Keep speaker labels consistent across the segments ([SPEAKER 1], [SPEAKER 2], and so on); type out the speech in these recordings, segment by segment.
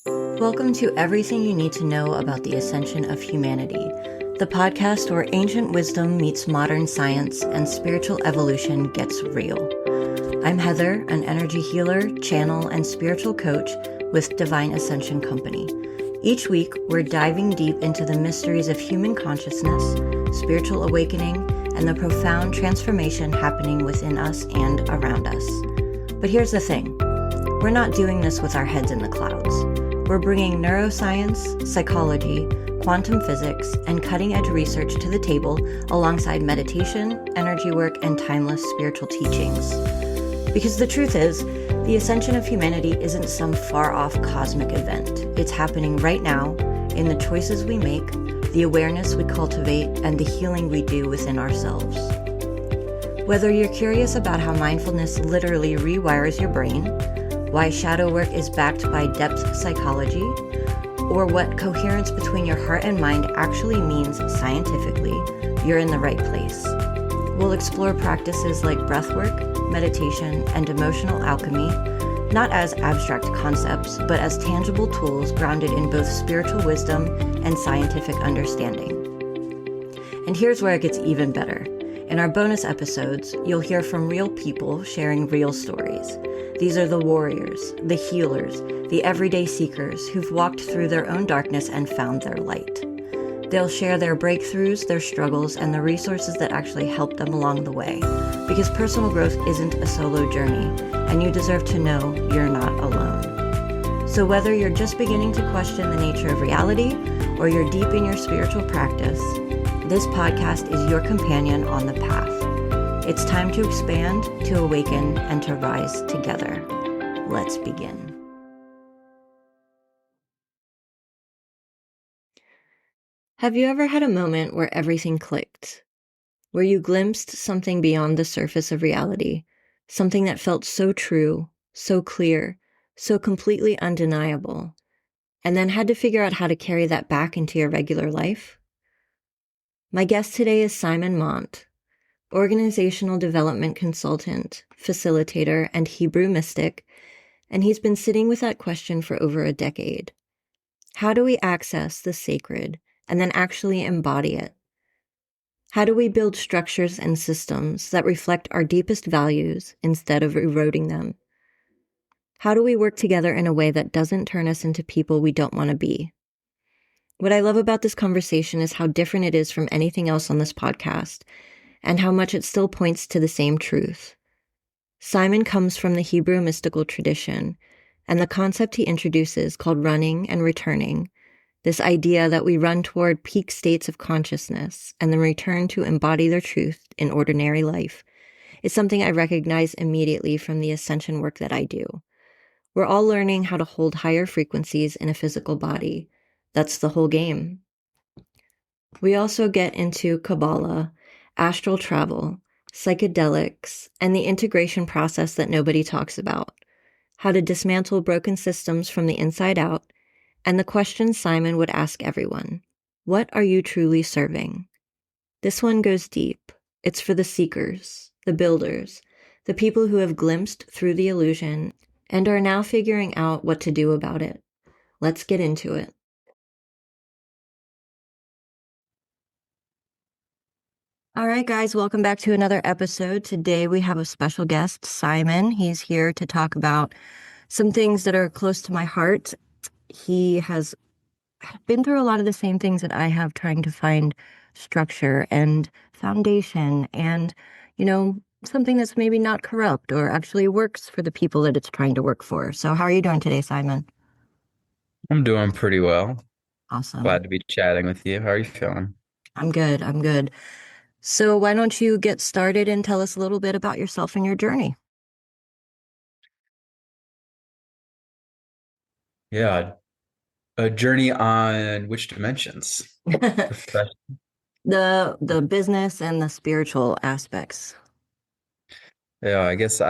[SPEAKER 1] Welcome to Everything You Need to Know About the Ascension of Humanity, the podcast where ancient wisdom meets modern science and spiritual evolution gets real. I'm Heather, an energy healer, channel, and spiritual coach with Divine Ascension Company. Each week, we're diving deep into the mysteries of human consciousness, spiritual awakening, and the profound transformation happening within us and around us. But here's the thing. We're not doing this with our heads in the clouds. We're bringing neuroscience, psychology, quantum physics, and cutting-edge research to the table alongside meditation, energy work, and timeless spiritual teachings. Because the truth is, the ascension of humanity isn't some far-off cosmic event. It's happening right now in the choices we make, the awareness we cultivate, and the healing we do within ourselves. Whether you're curious about how mindfulness literally rewires your brain, why shadow work is backed by depth psychology, or what coherence between your heart and mind actually means scientifically, you're in the right place. We'll explore practices like breathwork, meditation, and emotional alchemy, not as abstract concepts, but as tangible tools grounded in both spiritual wisdom and scientific understanding. And here's where it gets even better. In our bonus episodes, you'll hear from real people sharing real stories. These are the warriors, the healers, the everyday seekers who've walked through their own darkness and found their light. They'll share their breakthroughs, their struggles, and the resources that actually helped them along the way. Because personal growth isn't a solo journey, and you deserve to know you're not alone. So whether you're just beginning to question the nature of reality, or you're deep in your spiritual practice, this podcast is your companion on the path. It's time to expand, to awaken, and to rise together. Let's begin. Have you ever had a moment where everything clicked? Where you glimpsed something beyond the surface of reality, something that felt so true, so clear, so completely undeniable, and then had to figure out how to carry that back into your regular life? My guest today is Simon Mont, organizational development consultant, facilitator, and Hebrew mystic, and he's been sitting with that question for over a decade. How do we access the sacred and then actually embody it? How do we build structures and systems that reflect our deepest values instead of eroding them? How do we work together in a way that doesn't turn us into people we don't want to be? What I love about this conversation is how different it is from anything else on this podcast, and how much it still points to the same truth. Simon comes from the Hebrew mystical tradition, and the concept he introduces called running and returning, this idea that we run toward peak states of consciousness and then return to embody their truth in ordinary life, is something I recognize immediately from the ascension work that I do. We're all learning how to hold higher frequencies in a physical body. That's the whole game. We also get into Kabbalah, astral travel, psychedelics, and the integration process that nobody talks about, how to dismantle broken systems from the inside out, and the question Simon would ask everyone: what are you truly serving? This one goes deep. It's for the seekers, the builders, the people who have glimpsed through the illusion and are now figuring out what to do about it. Let's get into it. All right, guys, welcome back to another episode. Today we have a special guest, Simon. He's here to talk about some things that are close to my heart. He has been through a lot of the same things that I have, trying to find structure and foundation and, something that's maybe not corrupt or actually works for the people that it's trying to work for. So how are you doing today, Simon?
[SPEAKER 2] I'm doing pretty well.
[SPEAKER 1] Awesome.
[SPEAKER 2] Glad to be chatting with you. How are you feeling?
[SPEAKER 1] I'm good. I'm good. So why don't you get started and tell us a little bit about yourself and your journey?
[SPEAKER 2] Yeah, a journey on which dimensions? Profession.
[SPEAKER 1] The business and the spiritual aspects.
[SPEAKER 2] Yeah, I guess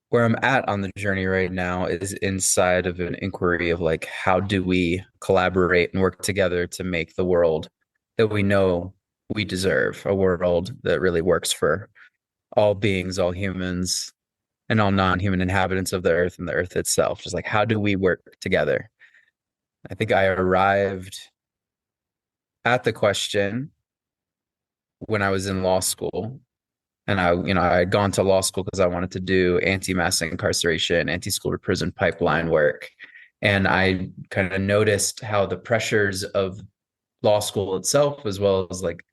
[SPEAKER 2] where I'm at on the journey right now is inside of an inquiry of like how do we collaborate and work together to make the world that we know we deserve, a world that really works for all beings, all humans, and all non-human inhabitants of the earth and the earth itself. Just like, how do we work together? I think I arrived at the question when I was in law school. And I had gone to law school because I wanted to do anti-mass incarceration, anti-school to prison pipeline work. And I kind of noticed how the pressures of law school itself, as well as like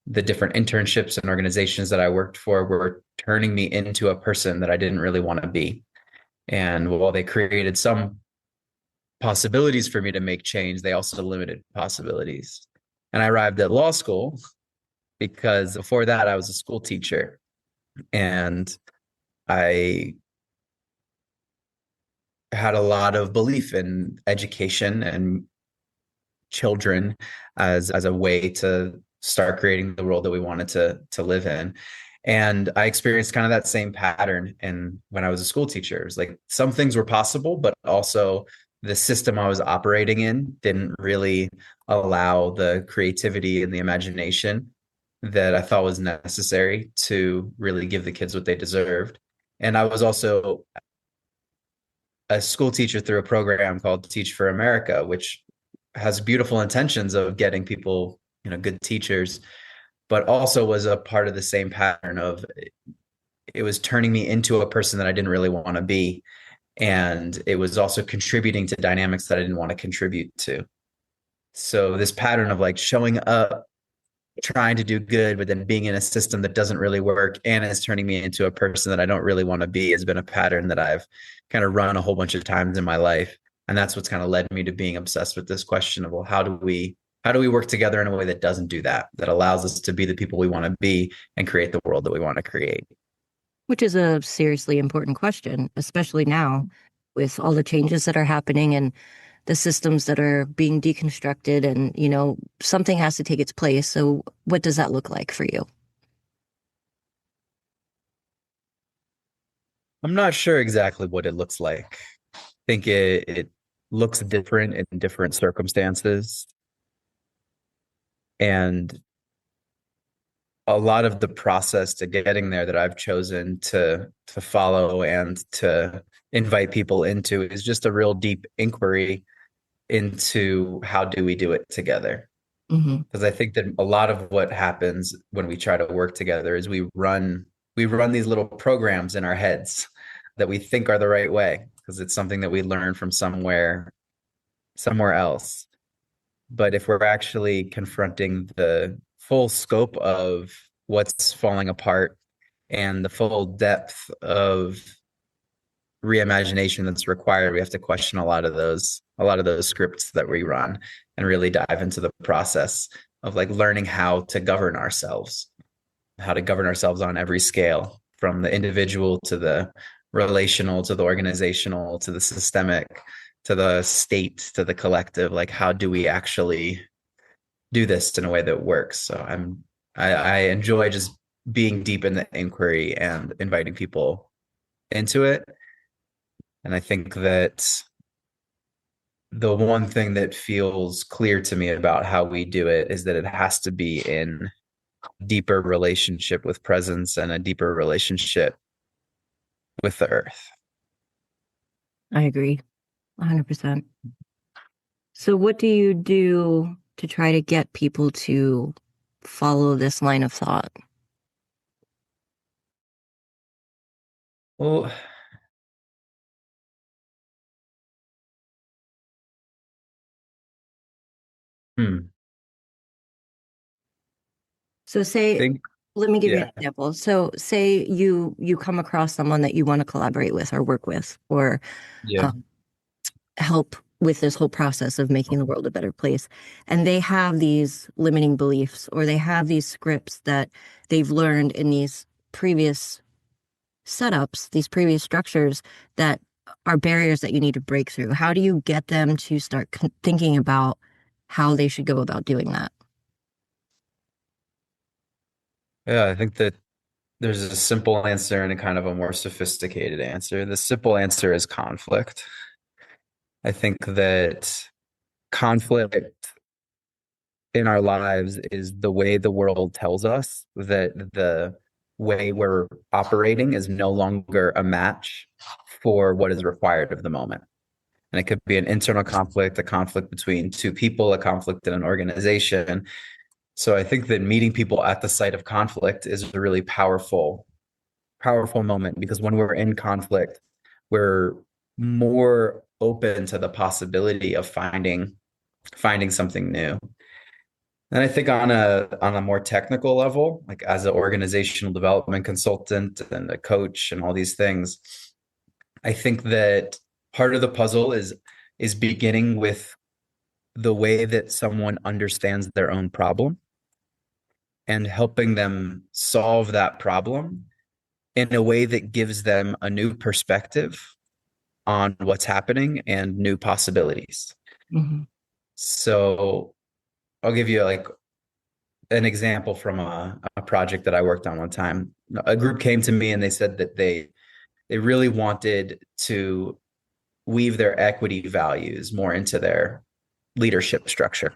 [SPEAKER 2] the different internships and organizations that I worked for, were turning me into a person that I didn't really want to be. And while they created some possibilities for me to make change, they also limited possibilities. And I arrived at law school because before that, I was a school teacher. And I had a lot of belief in education and children as a way to start creating the world that we wanted to live in. And I experienced kind of that same pattern. And when I was a school teacher, it was like some things were possible, but also the system I was operating in didn't really allow the creativity and the imagination that I thought was necessary to really give the kids what they deserved. And I was also a school teacher through a program called Teach for America, which has beautiful intentions of getting people, good teachers, but also was a part of the same pattern of it was turning me into a person that I didn't really want to be. And it was also contributing to dynamics that I didn't want to contribute to. So this pattern of like showing up, trying to do good, but then being in a system that doesn't really work and is turning me into a person that I don't really want to be has been a pattern that I've kind of run a whole bunch of times in my life. And that's what's kind of led me to being obsessed with this question of, well, how do we work together in a way that doesn't do that, that allows us to be the people we want to be and create the world that we want to create?
[SPEAKER 1] Which is a seriously important question, especially now with all the changes that are happening and the systems that are being deconstructed and, something has to take its place. So what does that look like for you?
[SPEAKER 2] I'm not sure exactly what it looks like. I think it looks different in different circumstances. And a lot of the process to getting there that I've chosen to follow and to invite people into is just a real deep inquiry into how do we do it together.
[SPEAKER 1] Hmm.
[SPEAKER 2] Because I think that a lot of what happens when we try to work together is we run these little programs in our heads that we think are the right way because it's something that we learn from somewhere else. But if we're actually confronting the full scope of what's falling apart and the full depth of reimagination that's required, we have to question a lot of those scripts that we run and really dive into the process of like learning how to govern ourselves on every scale, from the individual to the relational to the organizational to the systemic to the state to the collective. Like, how do we actually do this in a way that works? So I enjoy just being deep in the inquiry and inviting people into it. And I think that the one thing that feels clear to me about how we do it is that it has to be in deeper relationship with presence and a deeper relationship with the earth.
[SPEAKER 1] I agree 100%. So what do you do to try to get people to follow this line of thought?
[SPEAKER 2] Well, hmm,
[SPEAKER 1] So
[SPEAKER 2] I
[SPEAKER 1] say,
[SPEAKER 2] think,
[SPEAKER 1] let me give you an
[SPEAKER 2] yeah,
[SPEAKER 1] example. So say you come across someone that you want to collaborate with or work with or
[SPEAKER 2] yeah,
[SPEAKER 1] um, help with this whole process of making the world a better place. And they have these limiting beliefs or they have these scripts that they've learned in these previous setups, these previous structures that are barriers that you need to break through. How do you get them to start thinking about how they should go about doing that?
[SPEAKER 2] yeah. I think that there's a simple answer and a kind of a more sophisticated answer. The simple answer is conflict. I think that conflict in our lives is the way the world tells us that the way we're operating is no longer a match for what is required of the moment. And it could be an internal conflict, a conflict between two people, a conflict in an organization. So I think that meeting people at the site of conflict is a really powerful moment, because when we're in conflict, we're more open to the possibility of finding something new. And I think on a more technical level, like as an organizational development consultant and a coach and all these things, I think that part of the puzzle is beginning with the way that someone understands their own problem and helping them solve that problem in a way that gives them a new perspective on what's happening and new possibilities.
[SPEAKER 1] Mm-hmm.
[SPEAKER 2] So I'll give you like an example from a project that I worked on one time. A group came to me and they said that they really wanted to weave their equity values more into their leadership structure.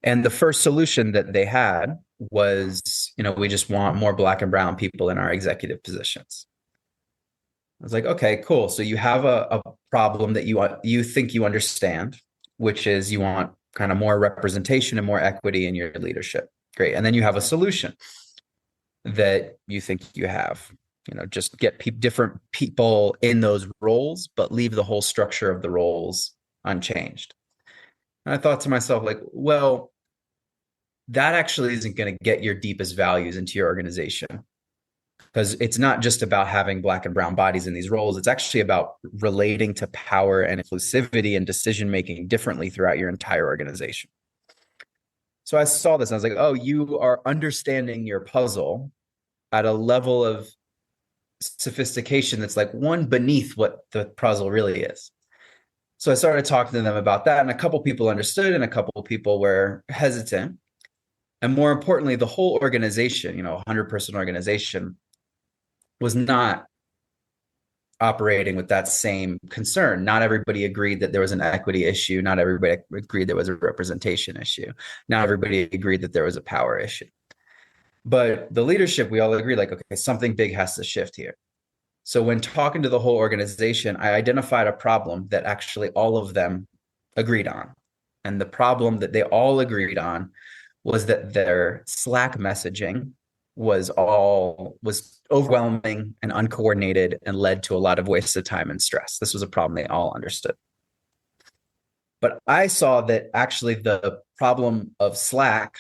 [SPEAKER 2] And the first solution that they had was, we just want more Black and brown people in our executive positions. I was like, okay, cool. So you have a problem that you think you understand, which is you want kind of more representation and more equity in your leadership. Great. And then you have a solution that you think you have. Just get different people in those roles, but leave the whole structure of the roles unchanged. And I thought to myself, like, well, that actually isn't going to get your deepest values into your organization, because it's not just about having Black and brown bodies in these roles. It's actually about relating to power and inclusivity and decision making differently throughout your entire organization. So I saw this and I was like, oh, you are understanding your puzzle at a level of sophistication that's like one beneath what the puzzle really is. So I started talking to them about that, and a couple people understood and a couple people were hesitant. And more importantly, the whole organization, a 100-person organization, was not operating with that same concern. Not everybody agreed that there was an equity issue. Not everybody agreed there was a representation issue. Not everybody agreed that there was a power issue. But the leadership, we all agreed, like, okay, something big has to shift here. So when talking to the whole organization, I identified a problem that actually all of them agreed on. And the problem that they all agreed on was that their Slack messaging was overwhelming and uncoordinated and led to a lot of wasted time and stress. This was a problem they all understood. But I saw that actually the problem of Slack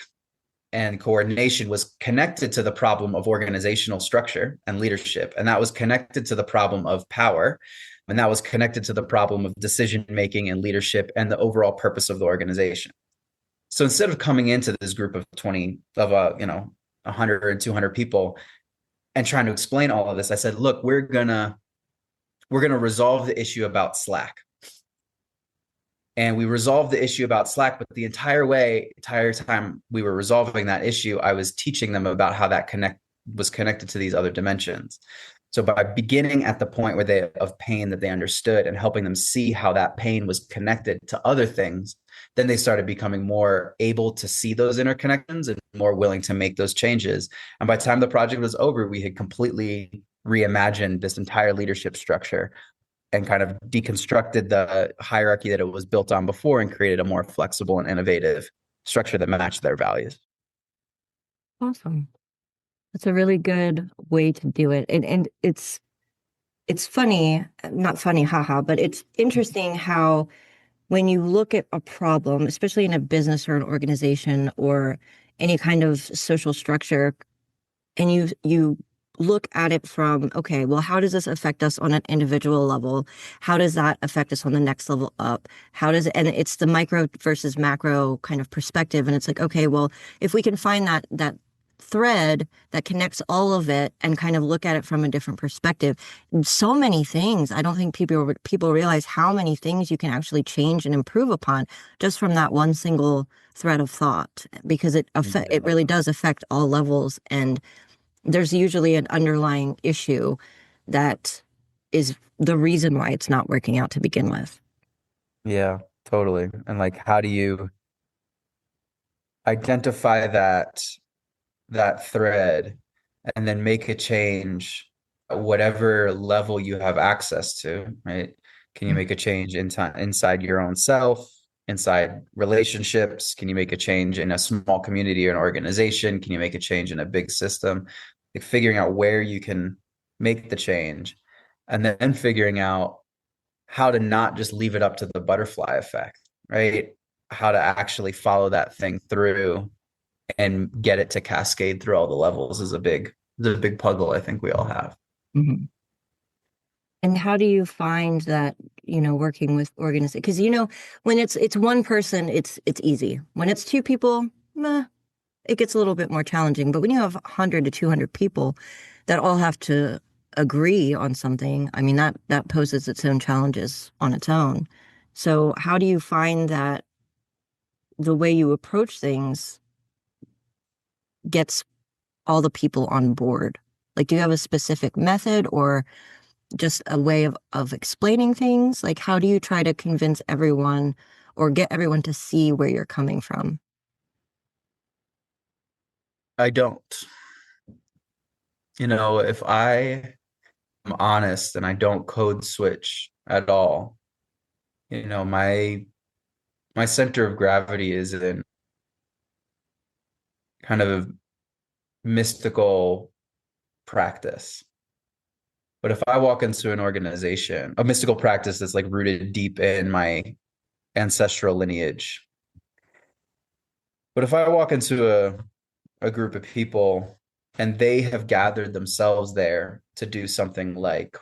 [SPEAKER 2] and coordination was connected to the problem of organizational structure and leadership. And that was connected to the problem of power. And that was connected to the problem of decision making and leadership and the overall purpose of the organization. So instead of coming into this group of 100 or 200 people and trying to explain all of this, I said, look, we're gonna resolve the issue about Slack. And we resolved the issue about Slack, but the entire time we were resolving that issue, I was teaching them about how that was connected to these other dimensions. So by beginning at the point of pain that they understood and helping them see how that pain was connected to other things, then they started becoming more able to see those interconnections and more willing to make those changes. And by the time the project was over, we had completely reimagined this entire leadership structure and kind of deconstructed the hierarchy that it was built on before and created a more flexible and innovative structure that matched their values.
[SPEAKER 1] Awesome. That's a really good way to do it. And it's funny, not funny, haha, but it's interesting how when you look at a problem, especially in a business or an organization or any kind of social structure, and you look at it from, okay, well, how does this affect us on an individual level? How does that affect us on the next level up? And it's the micro versus macro kind of perspective. And it's like, okay, well, if we can find that thread that connects all of it and kind of look at it from a different perspective, so many things. I don't think people realize how many things you can actually change and improve upon just from that one single thread of thought, because it really does affect all levels. And there's usually an underlying issue that is the reason why it's not working out to begin with.
[SPEAKER 2] Yeah, totally. And like, how do you identify that thread and then make a change at whatever level you have access to, right? Can you make a change inside your own self, inside relationships? Can you make a change in a small community or an organization? Can you make a change in a big system? Like figuring out where you can make the change, and then figuring out how to not just leave it up to the butterfly effect, right? How to actually follow that thing through and get it to cascade through all the levels is a big puzzle I think we all have.
[SPEAKER 1] Mhm. And how do you find that, working with organizations? Because when it's one person, it's easy. When it's two people, meh, it gets a little bit more challenging. But when you have 100 to 200 people that all have to agree on something, I mean, that poses its own challenges on its own. So how do you find that the way you approach things gets all the people on board? Like, do you have a specific method or just a way of explaining things? Like, how do you try to convince everyone or get everyone to see where you're coming from?
[SPEAKER 2] I don't. If I am honest and I don't code switch at all, my center of gravity is in kind of a mystical practice. But if I walk into an organization, a mystical practice that's like rooted deep in my ancestral lineage. But if I walk into a group of people and they have gathered themselves there to do something like,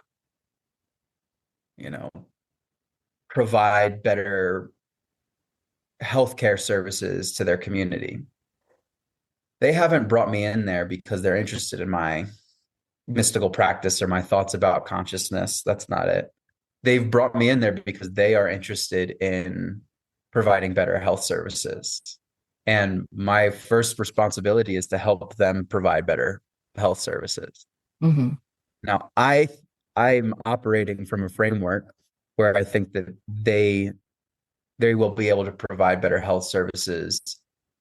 [SPEAKER 2] you know, provide better healthcare services to their community. They haven't brought me in there because they're interested in my mystical practice or my thoughts about consciousness. That's not it. They've brought me in there because they are interested in providing better health services. And my first responsibility is to help them provide better health services.
[SPEAKER 1] Hmm.
[SPEAKER 2] Now, I'm operating from a framework where I think that they will be able to provide better health services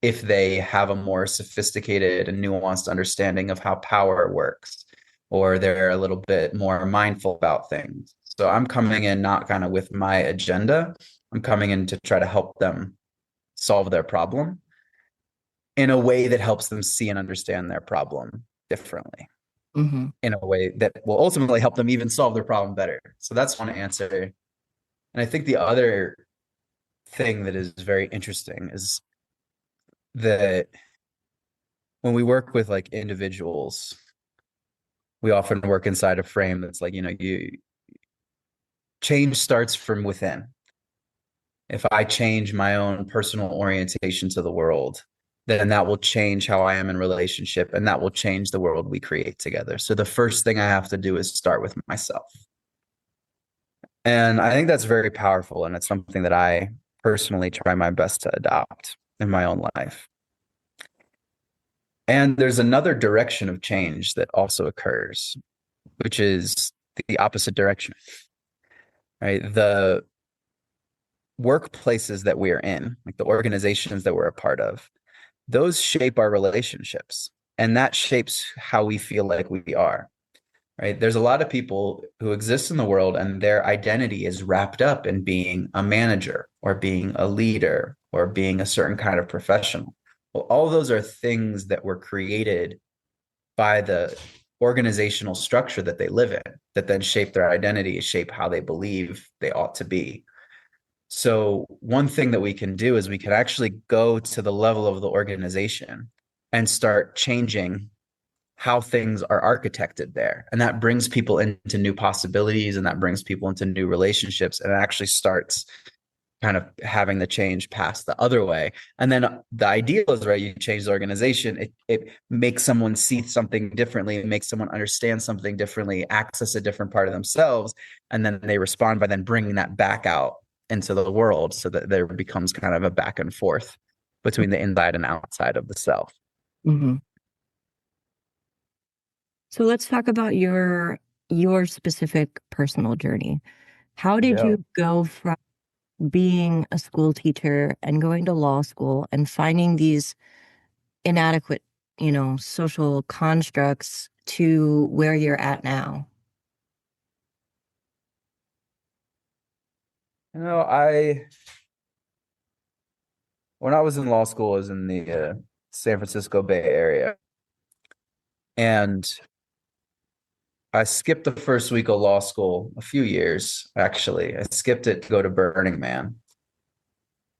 [SPEAKER 2] if they have a more sophisticated and nuanced understanding of how power works, or they're a little bit more mindful about things. So I'm coming in not kind of with my agenda. I'm coming in to try to help them solve their problem in a way that helps them see and understand their problem differently,
[SPEAKER 1] Hmm.
[SPEAKER 2] in a way that will ultimately help them even solve their problem better. So that's one answer. And I think the other thing that is very interesting is that when we work with like individuals, we often work inside a frame that's like, you change starts from within. If I change my own personal orientation to the world, then that will change how I am in relationship and that will change the world we create together. So the first thing I have to do is start with myself. And I think that's very powerful. And it's something that I personally try my best to adopt in my own life. And there's another direction of change that also occurs, which is the opposite direction, right? The workplaces that we are in, like the organizations that we're a part of, those shape our relationships. And that shapes how we feel like we are, right? There's a lot of people who exist in the world and their identity is wrapped up in being a manager or being a leader or being a certain kind of professional. Well, all those are things that were created by the organizational structure that they live in that then shape their identity, shape how they believe they ought to be. So, one thing that we can do is we can actually go to the level of the organization and start changing how things are architected there. And that brings people into new possibilities and that brings people into new relationships. And it actually starts kind of having the change pass the other way. And then the ideal is, right, you change the organization, it makes someone see something differently, it makes someone understand something differently, access a different part of themselves, and then they respond by then bringing that back out into the world so that there becomes kind of a back and forth between the inside and outside of the self.
[SPEAKER 1] Hmm. So let's talk about your specific personal journey. How did
[SPEAKER 2] Yeah.
[SPEAKER 1] you go from being a school teacher and going to law school and finding these inadequate social constructs to where you're at now?
[SPEAKER 2] You know, I when I was in law school, I was in the San Francisco Bay Area, and I skipped the first week of law school a few years, actually. I skipped it to go to Burning Man.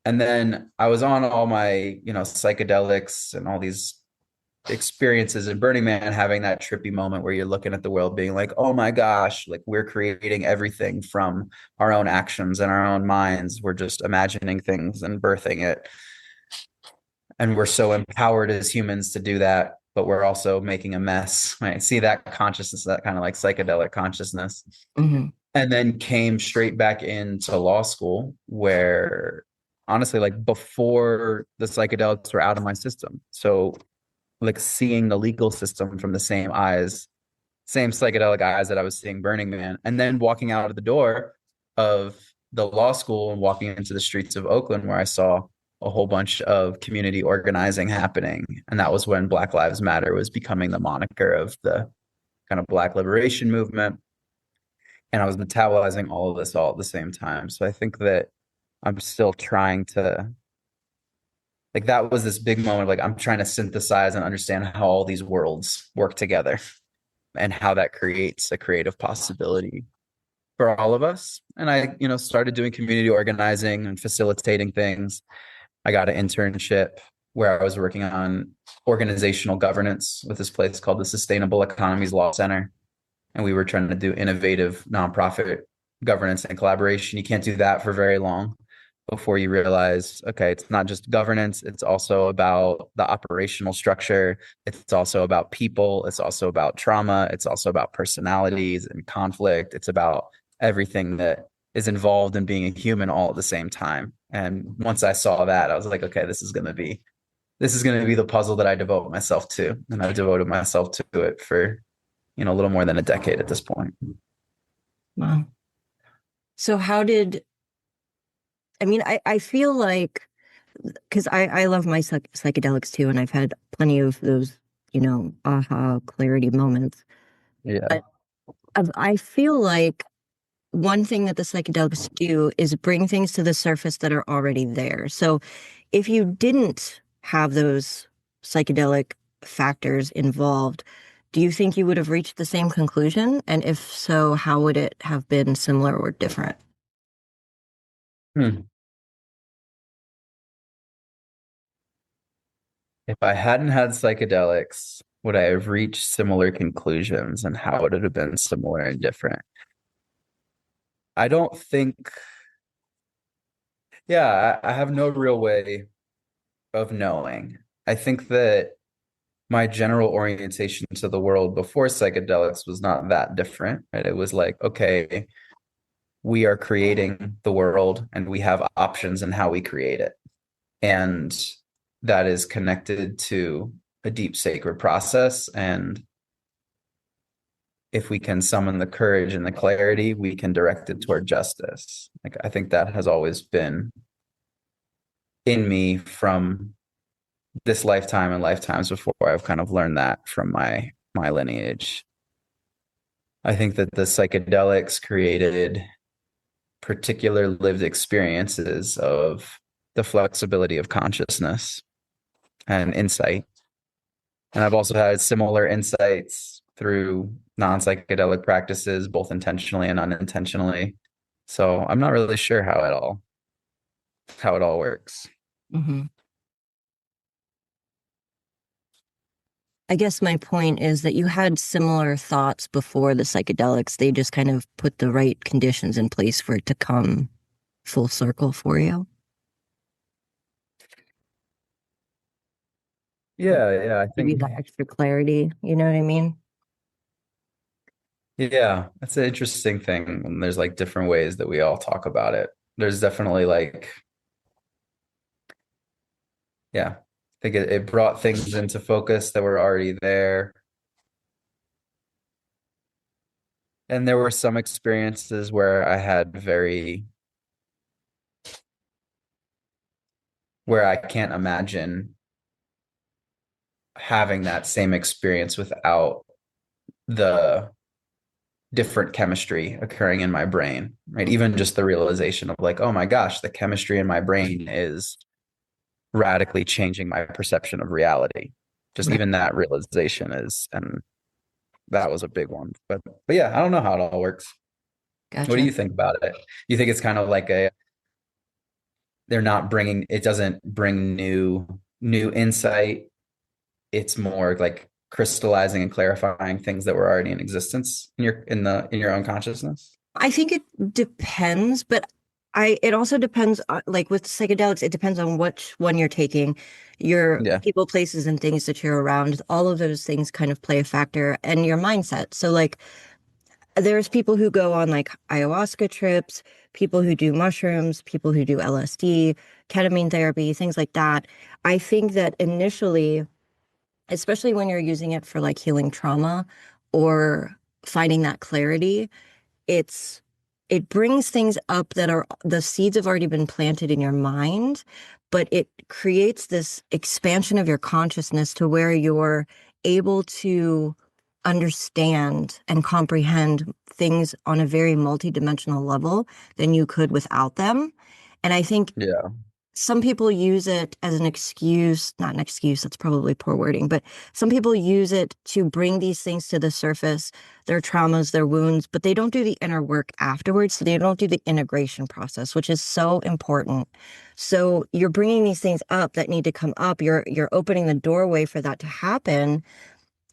[SPEAKER 2] And then I was on all my, psychedelics and all these experiences in Burning Man, having that trippy moment where you're looking at the world being like, oh my gosh, like we're creating everything from our own actions and our own minds. We're just imagining things and birthing it. And we're so empowered as humans to do that, but we're also making a mess. Right? See that consciousness, that kind of like psychedelic consciousness.
[SPEAKER 1] Hmm.
[SPEAKER 2] And then came straight back into law school where honestly, like before the psychedelics were out of my system. So like seeing the legal system from the same eyes, same psychedelic eyes that I was seeing Burning Man, and then walking out of the door of the law school and walking into the streets of Oakland where I saw a whole bunch of community organizing happening. And that was when Black Lives Matter was becoming the moniker of the kind of Black liberation movement. And I was metabolizing all of this all at the same time. So I think that I'm still trying to like that was this big moment of like I'm trying to synthesize and understand how all these worlds work together and how that creates a creative possibility for all of us. And I, started doing community organizing and facilitating things. I got an internship where I was working on organizational governance with this place called the Sustainable Economies Law Center. And we were trying to do innovative nonprofit governance and collaboration. You can't do that for very long before you realize, okay, it's not just governance, it's also about the operational structure. It's also about people. It's also about trauma. It's also about personalities and conflict. It's about everything that is involved in being a human all at the same time. And once I saw that, I was like, okay, this is going to be the puzzle that I devote myself to. And I devoted myself to it for, a little more than a decade at this point.
[SPEAKER 1] Wow. So how did, I mean, I feel like, because I love my psychedelics too, and I've had plenty of those, aha, clarity moments.
[SPEAKER 2] Yeah.
[SPEAKER 1] But I feel like one thing that the psychedelics do is bring things to the surface that are already there. So if you didn't have those psychedelic factors involved, do you think you would have reached the same conclusion? And if so, how would it have been similar or different?
[SPEAKER 2] Hmm. If I hadn't had psychedelics, would I have reached similar conclusions and how would it have been similar and different? I don't think, yeah, I have no real way of knowing. I think that my general orientation to the world before psychedelics was not that different, right? It was like, okay, we are creating the world and we have options in how we create it. And that is connected to a deep sacred process. And if we can summon the courage and the clarity, we can direct it toward justice. Like I think that has always been in me from this lifetime and lifetimes before. I've kind of learned that from my lineage. I think that the psychedelics created particular lived experiences of the flexibility of consciousness and insight. And I've also had similar insights through non-psychedelic practices, both intentionally and unintentionally. So I'm not really sure how it all works.
[SPEAKER 1] Hmm. I guess my point is that you had similar thoughts before the psychedelics. They just kind of put the right conditions in place for it to come full circle for you.
[SPEAKER 2] Yeah, I
[SPEAKER 1] Give you
[SPEAKER 2] think
[SPEAKER 1] that extra clarity. You know what I mean?
[SPEAKER 2] yeah, that's an interesting thing. And there's like different ways that we all talk about it. There's definitely like, yeah, I think it brought things into focus that were already there. And there were some experiences where where I can't imagine having that same experience without the different chemistry occurring in my brain, right? Even just the realization of like, oh my gosh, the chemistry in my brain is radically changing my perception of reality. Just
[SPEAKER 1] Right.
[SPEAKER 2] even that realization is, and that was a big one. But yeah, I don't know how it all works. What do
[SPEAKER 1] Gotcha.
[SPEAKER 2] you think about it? You think it's kind of like a they're not bringing it doesn't bring new insight. It's more like crystallizing and clarifying things that were already in existence in your own consciousness.
[SPEAKER 1] I think it depends, but it also depends like with psychedelics, it depends on which one you're taking, your
[SPEAKER 2] Yeah.
[SPEAKER 1] people, places, and things that you're around. All of those things kind of play a factor and your mindset. So like there's people who go on like ayahuasca trips, people who do mushrooms, people who do LSD, ketamine therapy, things like that. I think that initially, especially when you're using it for like healing trauma or finding that clarity, it's it brings things up that are the seeds have already been planted in your mind, but it creates this expansion of your consciousness to where you're able to understand and comprehend things on a very multidimensional level than you could without them. And I think
[SPEAKER 2] Yeah.
[SPEAKER 1] some people use it as an excuse, not an excuse, that's probably poor wording, but some people use it to bring these things to the surface, their traumas, their wounds, but they don't do the inner work afterwards. So they don't do the integration process, which is so important. So you're bringing these things up that need to come up. You're opening the doorway for that to happen.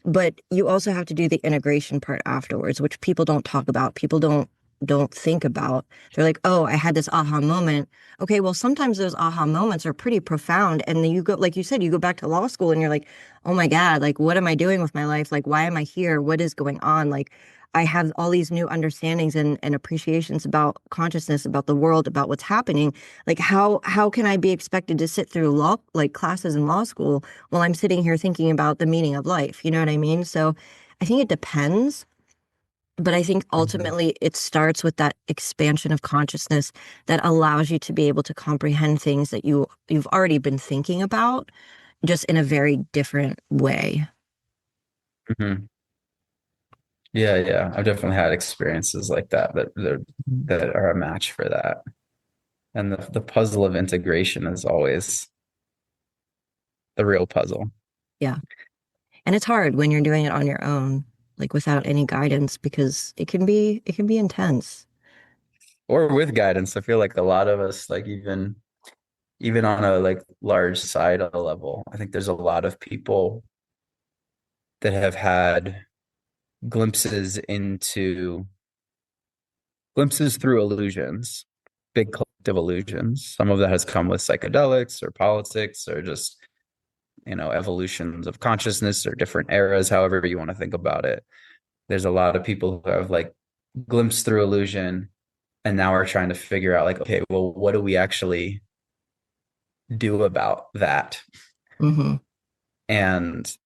[SPEAKER 1] But you also have to do the integration part afterwards, which people don't talk about. People don't think about. They're like, "Oh, I had this aha moment." Okay, well, sometimes those aha moments are pretty profound. And then you go, like you said, you go back to law school and you're like, "Oh my God, like what am I doing with my life? Like why am I here? What is going on?" Like I have all these new understandings and appreciations about consciousness, about the world, about what's happening. Like how can I be expected to sit through law like classes in law school while I'm sitting here thinking about the meaning of life? You know what I mean? So I think it depends. But I think
[SPEAKER 2] Mhm.
[SPEAKER 1] ultimately it starts with that expansion of consciousness that allows you to be able to comprehend things that you've already been thinking about, just in a very different way.
[SPEAKER 2] Mhm. Yeah, yeah. I've definitely had experiences like that are a match for that. And the puzzle of integration is always the real puzzle.
[SPEAKER 1] Yeah. And it's hard when you're doing it on your own, like without any guidance, because it can be intense.
[SPEAKER 2] Or with guidance. I feel like a lot of us, like even on a like large societal level, I think there's a lot of people that have had glimpses into glimpses through illusions, big collective illusions. Some of that has come with psychedelics or politics or just, evolutions of consciousness or different eras, however you want to think about it. There's a lot of people who have like glimpsed through illusion and now are trying to figure out like, okay, well, what do we actually do about that?
[SPEAKER 1] Hmm.
[SPEAKER 2] And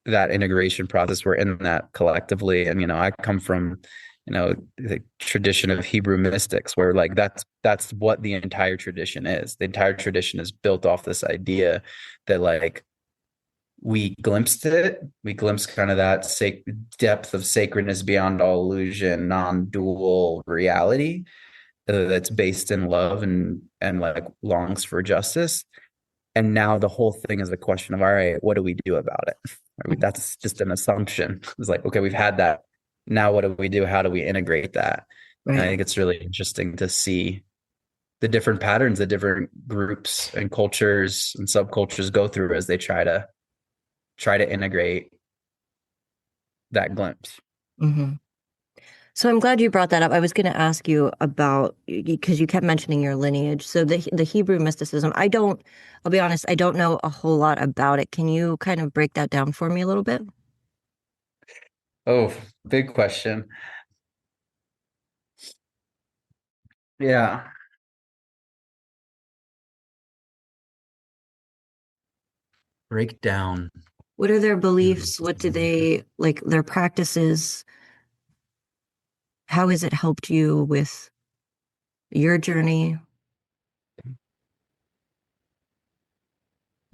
[SPEAKER 2] that integration process, we're in that collectively. And, I come from, the tradition of Hebrew mystics where like that's what the entire tradition is. The entire tradition is built off this idea that like we glimpsed kind of that depth of sacredness beyond all illusion, non-dual reality that's based in love and like longs for justice. And now the whole thing is a question of, all right, what do we do about it? That's just an assumption. It's like, okay, we've had that. Now what do we do? How do we integrate that? And I
[SPEAKER 1] Right.
[SPEAKER 2] think it's really interesting to see the different patterns that different groups and cultures and subcultures go through as they try to integrate that glimpse.
[SPEAKER 1] Hmm. So I'm glad you brought that up. I was going to ask you about because you kept mentioning your lineage. So the Hebrew mysticism, I'll be honest, I don't know a whole lot about it. Can you kind of break that down for me a little bit?
[SPEAKER 2] Oh, big question. Yeah. Break down.
[SPEAKER 1] What are their beliefs? What do they like their practices? How has it helped you with your journey?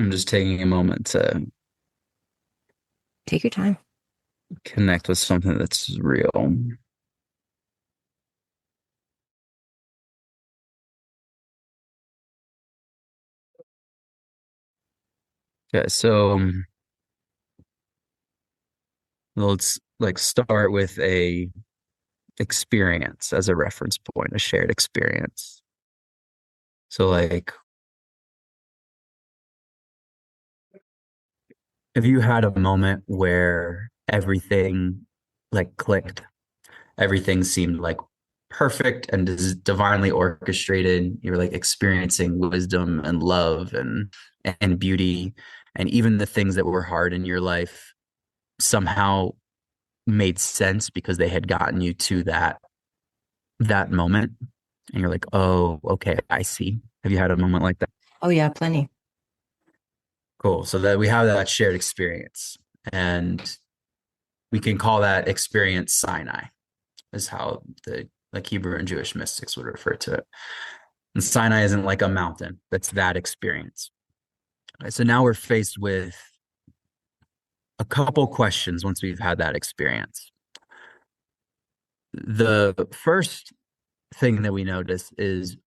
[SPEAKER 2] I'm just taking a moment to
[SPEAKER 1] Take your time.
[SPEAKER 2] connect with something that's real. Okay, so let's like start with a experience as a reference point, a shared experience. So like, have you had a moment where everything like clicked? Everything seemed like perfect and divinely orchestrated. You're like experiencing wisdom and love and beauty, and even the things that were hard in your life somehow made sense because they had gotten you to that moment. And you're like, oh, okay, I see. Have you had a moment like that?
[SPEAKER 1] Oh, yeah, plenty.
[SPEAKER 2] Cool. So that we have that shared experience, and we can call that experience Sinai, is how the like Hebrew and Jewish mystics would refer to it. And Sinai isn't like a mountain. That's that experience. Right, so now we're faced with a couple questions once we've had that experience. The first thing that we notice is,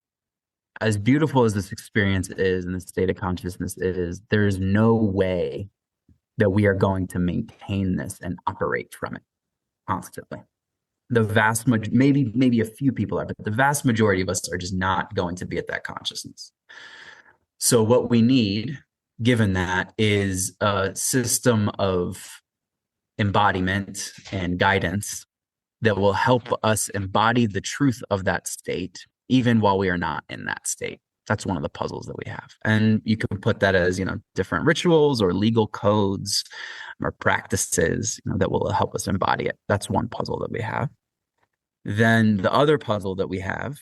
[SPEAKER 2] as beautiful as this experience is and the state of consciousness is, there is no way that we are going to maintain this and operate from it constantly. The vast maybe a few people are, but the vast majority of us are just not going to be at that consciousness. So what we need, given that, is a system of embodiment and guidance that will help us embody the truth of that state, even while we are not in that state. That's one of the puzzles that we have. And you can put that as, different rituals or legal codes or practices, that will help us embody it. That's one puzzle that we have. Then the other puzzle that we have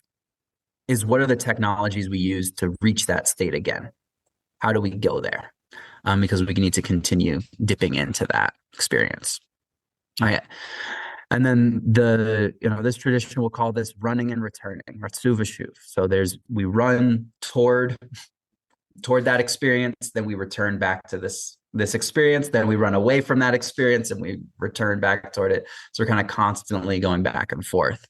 [SPEAKER 2] is, what are the technologies we use to reach that state again? How do we go there? Because we need to continue dipping into that experience. Okay. And then this tradition will call this running and returning, ratsu v'shuv. So we run toward that experience, then we return back to this experience, then we run away from that experience and we return back toward it. So we're kind of constantly going back and forth,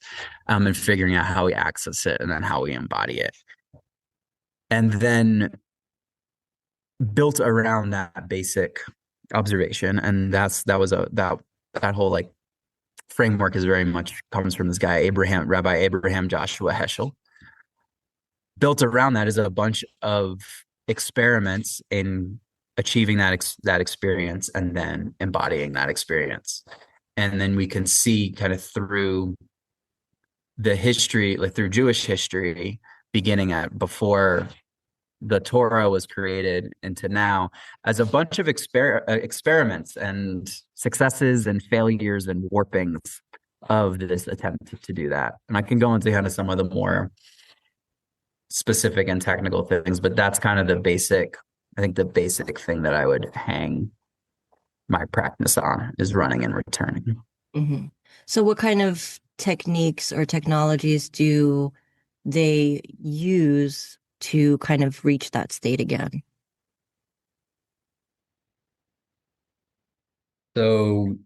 [SPEAKER 2] and figuring out how we access it and then how we embody it. And then built around that basic observation, and that whole like framework is very much comes from this guy Rabbi Abraham Joshua Heschel. Built around that is a bunch of experiments in achieving that experience and then embodying that experience. And then we can see kind of through the history, like through Jewish history, beginning at before the Torah was created into now, as a bunch of experiments and successes and failures and warpings of this attempt to do that. And I can go into kind of some of the more specific and technical things, but that's kind of the basic thing that I would hang my practice on, is running and returning.
[SPEAKER 1] Mm-hmm. So what kind of techniques or technologies do they use to kind of reach that state again?
[SPEAKER 2] So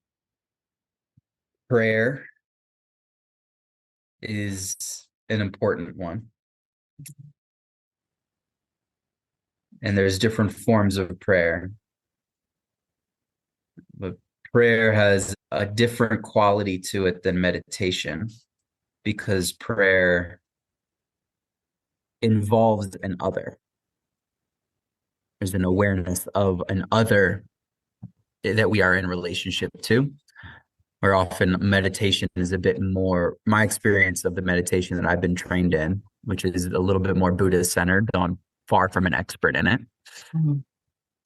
[SPEAKER 2] prayer is an important one. And there's different forms of prayer. But prayer has a different quality to it than meditation, because prayer involves an other. There's an awareness of an other that we are in relationship to. Where often meditation is a bit more, my experience of the meditation that I've been trained in, which is a little bit more Buddhist centered, though I'm far from an expert in it,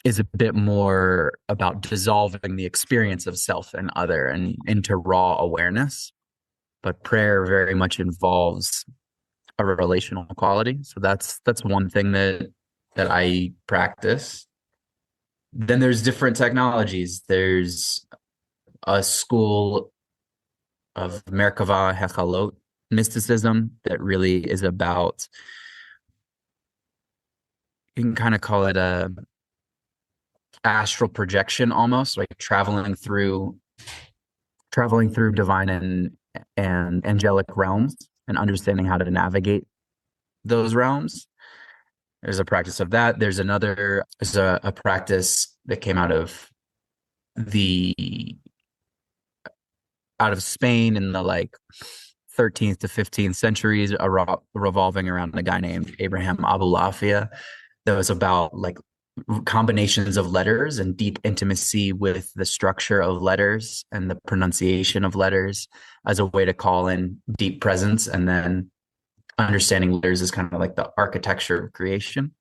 [SPEAKER 2] is a bit more about dissolving the experience of self and other and into raw awareness. But prayer very much involves a relational quality. So that's one thing that I practice. Then there's different technologies. There's a school of Merkava Hechalot mysticism that really is about, you can kind of call it a astral projection, almost like traveling through divine and angelic realms and understanding how to navigate those realms. There's a practice of that. There's a practice that came the out of Spain in the like 13th to 15th centuries, revolving around a guy named Abraham Abulafia, that was about like combinations of letters and deep intimacy with the structure of letters and the pronunciation of letters as a way to call in deep presence, and then understanding letters is kind of like the architecture of creation.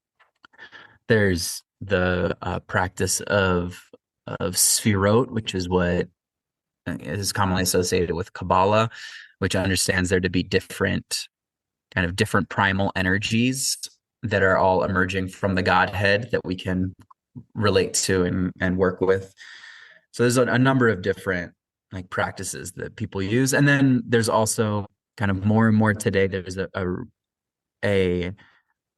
[SPEAKER 2] There's the practice of sphirot, which is what is commonly associated with Kabbalah, which understands there to be different primal energies that are all emerging from the Godhead that we can relate to and work with. So there's a number of different like practices that people use. And then there's also kind of more and more today, there's a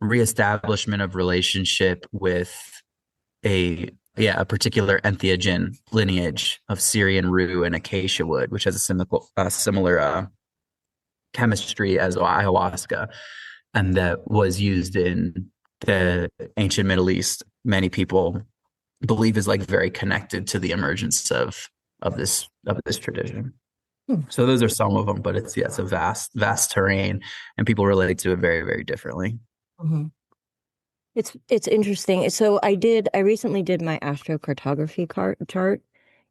[SPEAKER 2] reestablishment of relationship with a particular entheogen lineage of Syrian rue and acacia wood, which has a similar chemistry as ayahuasca, and that was used in the ancient Middle East. Many people believe is like very connected to the emergence of this tradition.
[SPEAKER 1] Hmm.
[SPEAKER 2] So those are some of them, but it's a vast terrain, and people relate to it very, very differently.
[SPEAKER 1] Mhm. It's interesting. So I recently did my astrocartography chart,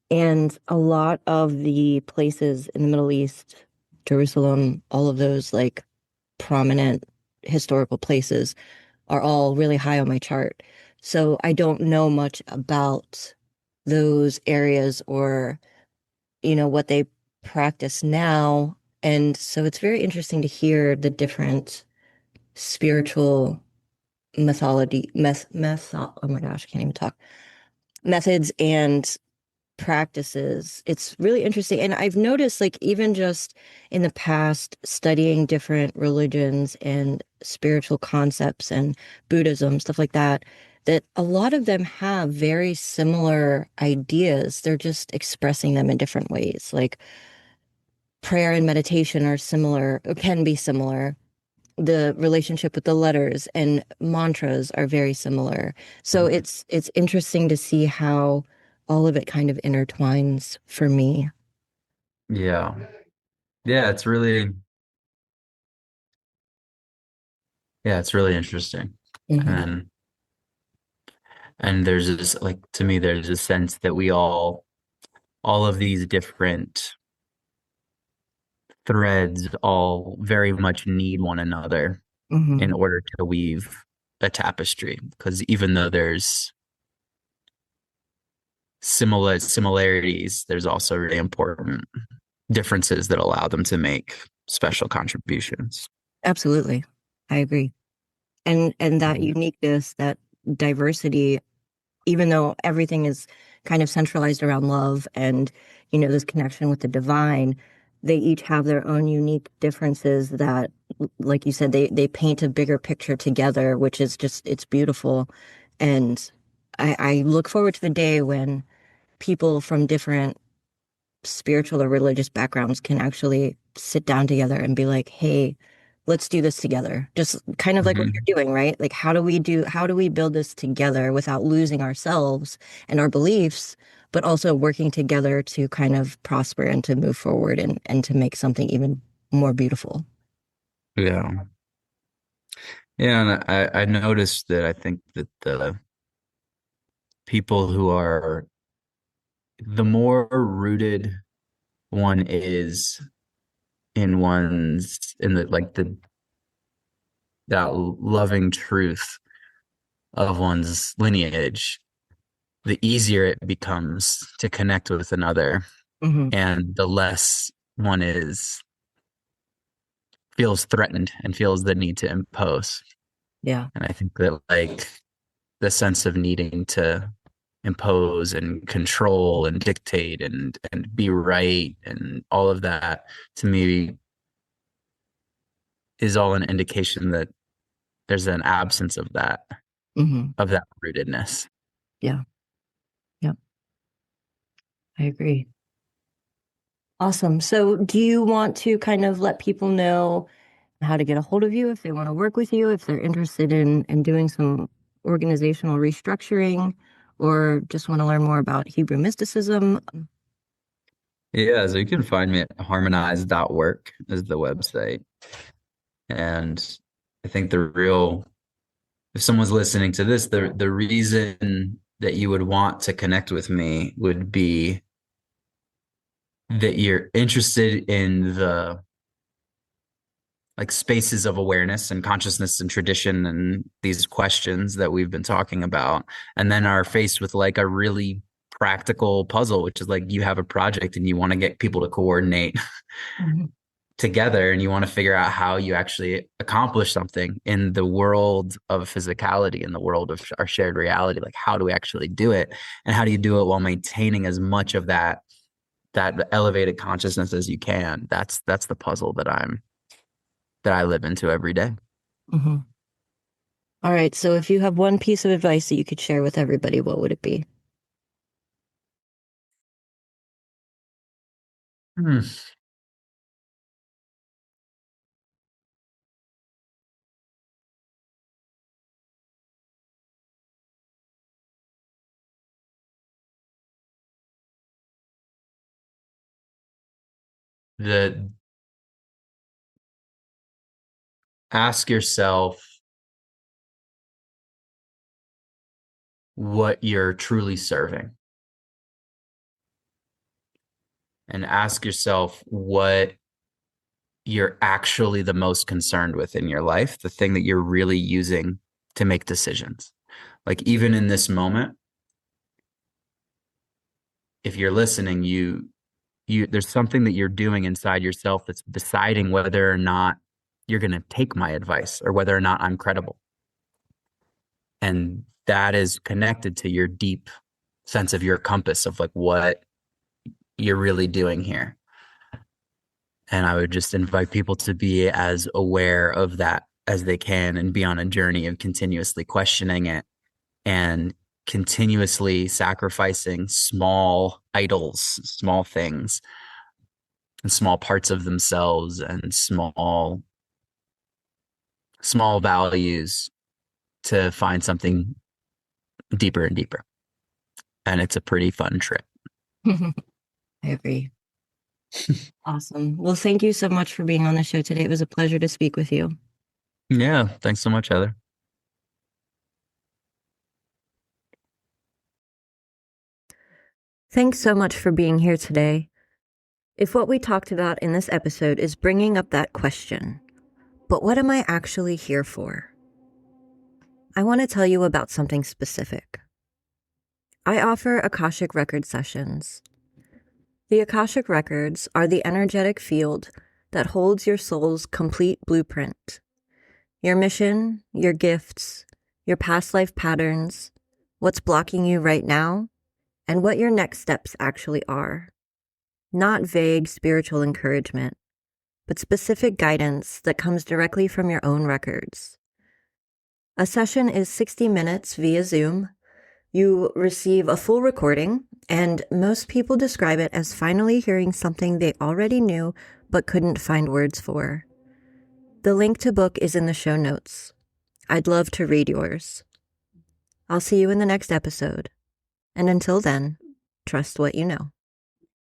[SPEAKER 1] and a lot of the places in the Middle East, Jerusalem, all of those like prominent historical places are all really high on my chart. So I don't know much about those areas or, what they practice now. And so it's very interesting to hear the different spiritual mythology, oh my gosh, I can't even talk, methods and practices. It's really interesting. And I've noticed, like, even just in the past, studying different religions and spiritual concepts and Buddhism, stuff like that, that a lot of them have very similar ideas. They're just expressing them in different ways. Like prayer and meditation are similar, or can be similar. The relationship with the letters and mantras are very similar. So it's interesting to see how all of it kind of intertwines for me.
[SPEAKER 2] Yeah. Yeah, it's really interesting.
[SPEAKER 1] Hmm.
[SPEAKER 2] And and there's this like to me there's a sense that we all of these different threads all very much need one another in
[SPEAKER 1] Hmm.
[SPEAKER 2] order to weave a tapestry, because even though there's similarities, there's also really important differences that allow them to make special contributions.
[SPEAKER 1] Absolutely. I agree. And that uniqueness, that diversity, even though everything is kind of centralized around love and, this connection with the divine, they each have their own unique differences that, like you said, they paint a bigger picture together, which is just, it's beautiful. And I look forward to the day when people from different spiritual or religious backgrounds can actually sit down together and be like, hey, let's do this together. Just kind of like what
[SPEAKER 2] Mhm.
[SPEAKER 1] you're doing, right? Like, how do we build this together without losing ourselves and our beliefs, but also working together to kind of prosper and to move forward and to make something even more beautiful.
[SPEAKER 2] Yeah. Yeah, and I noticed that I think that the people who are the more rooted one is in the like the that loving truth of one's lineage, the easier it becomes to connect with another,
[SPEAKER 1] Hmm.
[SPEAKER 2] and the less one is feels threatened and feels the need to impose.
[SPEAKER 1] Yeah.
[SPEAKER 2] And I think that like the sense of needing to impose and control and dictate and be right and all of that, to me, is all an indication that there's an absence
[SPEAKER 1] Hmm.
[SPEAKER 2] of that rootedness.
[SPEAKER 1] Yeah. I agree. Awesome. So do you want to kind of let people know how to get a hold of you if they want to work with you, if they're interested in doing some organizational restructuring, or just want to learn more about Hebrew mysticism?
[SPEAKER 2] Yeah, so you can find me at harmonize.work is the website. And I think if someone's listening to this, the reason that you would want to connect with me would be that you're interested in the like spaces of awareness and consciousness and tradition and these questions that we've been talking about, and then are faced with like a really practical puzzle, which is like you have a project and you want to get people to coordinate
[SPEAKER 1] Mhm.
[SPEAKER 2] together and you want to figure out how you actually accomplish something in the world of physicality, in the world of our shared reality. Like, how do we actually do it? And how do you do it while maintaining as much of that elevated consciousness as you can? That's the puzzle that I live into every day.
[SPEAKER 1] Mhm. All right. So if you have one piece of advice that you could share with everybody, what would it be?
[SPEAKER 2] Hmm. The Ask yourself what you're truly serving, and ask yourself what you're actually the most concerned with in your life, the thing that you're really using to make decisions. Like, even in this moment, if you're listening, you there's something that you're doing inside yourself that's deciding whether or not you're going to take my advice or whether or not I'm credible. And that is connected to your deep sense of your compass of like what you're really doing here. And I would just invite people to be as aware of that as they can and be on a journey of continuously questioning it and continuously sacrificing small idols, small things, and small parts of themselves and small values to find something deeper and deeper. And it's a pretty fun trip.
[SPEAKER 1] I agree. Awesome. Well, thank you so much for being on the show today. It was a pleasure to speak with you.
[SPEAKER 2] Yeah. Thanks so much, Heather.
[SPEAKER 1] Thanks so much for being here today. If what we talked about in this episode is bringing up that question, but what am I actually here for? I want to tell you about something specific. I offer Akashic Record sessions. The Akashic Records are the energetic field that holds your soul's complete blueprint. Your mission, your gifts, your past life patterns, what's blocking you right now, and what your next steps actually are. Not vague spiritual encouragement, but specific guidance that comes directly from your own records. A session is 60 minutes via Zoom. You receive a full recording, and most people describe it as finally hearing something they already knew but couldn't find words for. The link to book is in the show notes. I'd love to read yours. I'll see you in the next episode. And until then, trust what you know.